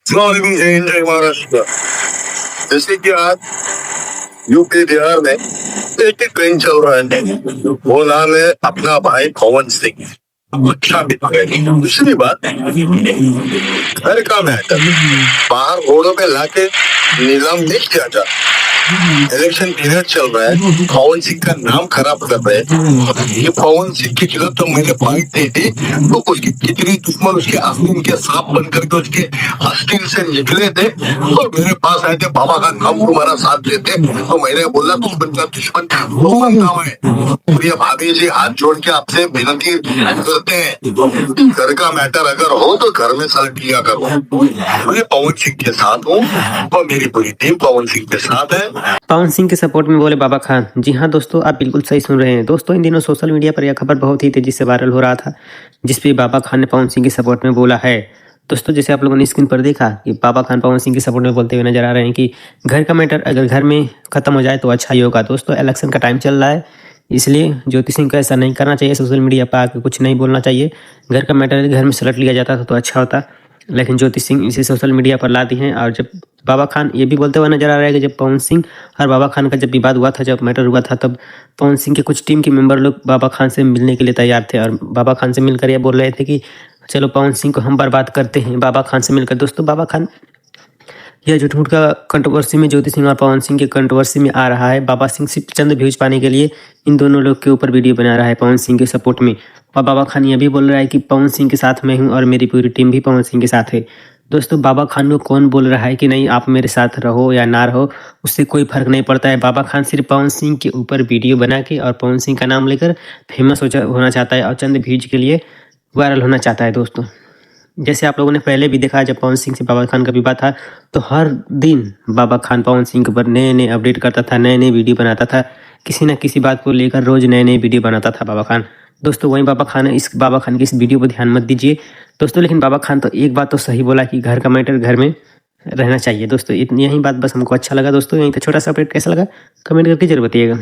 जय जय महाराष्ट्र। जैसे कि आज यूपी बिहार में एक ही ट्रेन चल रहा है, वो नाम है अपना भाई पवन सिंह। अच्छा मित्र है। दूसरी बात, घर का मैटर बाहर रोडों पे लाके नीलाम नहीं किया जाता। इलेक्शन पीरियड चल रहा है, पवन सिंह का नाम खराब कर रहे हैं। ये पवन सिंह के खिलाफ तो मैंने फाइट दी थी, तो उसकी कितनी दुश्मन उसके आस्तीन के सांप बन करके उसके आस्तीन से निकले थे और मेरे पास आए थे, बाबा का नाम तुम्हारा साथ देते। तो मैंने बोला दुश्मन का दुश्मन रोमन नाम है। प्रिय भाभी जी, हाथ जोड़ के आपसे विनती करते हैं, घर का मैटर अगर हो तो घर में सलट लिया करो। मैं पवन सिंह के साथ हूँ और मेरी पूरी टीम पवन सिंह के साथ है। पवन सिंह के सपोर्ट में बोले बाबा खान। जी हाँ दोस्तों, आप बिल्कुल सही सुन रहे हैं। दोस्तों, इन दिनों सोशल मीडिया पर यह खबर बहुत ही तेजी से वायरल हो रहा था, जिसपे बाबा खान ने पवन सिंह के सपोर्ट में बोला है। दोस्तों, जैसे आप लोगों ने स्क्रीन पर देखा कि बाबा खान पवन सिंह के सपोर्ट में बोलते हुए नजर आ रहे हैं कि घर का मैटर अगर घर में खत्म हो जाए तो अच्छा ही होगा। दोस्तों, इलेक्शन का टाइम चल रहा है, इसलिए ज्योति सिंह को ऐसा नहीं करना चाहिए। सोशल मीडिया पर आकर कुछ नहीं बोलना चाहिए। घर का मैटर घर में सलट लिया जाता तो अच्छा होता, लेकिन ज्योति सिंह इसे सोशल मीडिया पर लाती हैं। और जब बाबा खान ये भी बोलते हुए नजर आ रहा है कि जब पवन सिंह और बाबा खान का जब विवाद हुआ था, जब मैटर हुआ था, तब पवन सिंह के कुछ टीम के मेंबर लोग बाबा खान से मिलने के लिए तैयार थे और बाबा खान से मिलकर ये बोल रहे थे कि चलो पवन सिंह को हम बर्बाद करते हैं बाबा खान से मिलकर। दोस्तों, बाबा खान यह झूठ का कंट्रोवर्सी में ज्योति सिंह और पवन सिंह के कंट्रोवर्सी में आ रहा है। बाबा सिंह सिर्फ चंद व्यूज पाने के लिए इन दोनों लोग के ऊपर वीडियो बना रहा है पवन सिंह के सपोर्ट में। और बाबा खान यह भी बोल रहा है कि पवन सिंह के साथ मैं हूँ और मेरी पूरी टीम भी पवन सिंह के साथ है। दोस्तों, बाबा खान को कौन बोल रहा है कि नहीं आप मेरे साथ रहो या ना रहो, उससे कोई फर्क नहीं पड़ता है। बाबा खान सिर्फ पवन सिंह के ऊपर वीडियो बना के और पवन सिंह का नाम लेकर फेमस होना चाहता है और चंद व्यूज के लिए वायरल होना चाहता है। दोस्तों, जैसे आप लोगों ने पहले भी देखा, जब पवन सिंह से बाबा खान का विवाद था तो हर दिन बाबा खान पवन सिंह के ऊपर नए नए अपडेट करता था, नए नए वीडियो बनाता था, किसी न किसी बात को लेकर रोज नए नए वीडियो बनाता था बाबा खान। दोस्तों, वहीं बाबा खान की इस वीडियो पर ध्यान मत दीजिए दोस्तों। लेकिन बाबा खान तो एक बात तो सही बोला कि घर का मैटर घर में रहना चाहिए। दोस्तों, इतनी यही बात बस हमको अच्छा लगा। दोस्तों, यही तो छोटा सा अपडेट कैसा लगा कमेंट करके जरूर बताइएगा।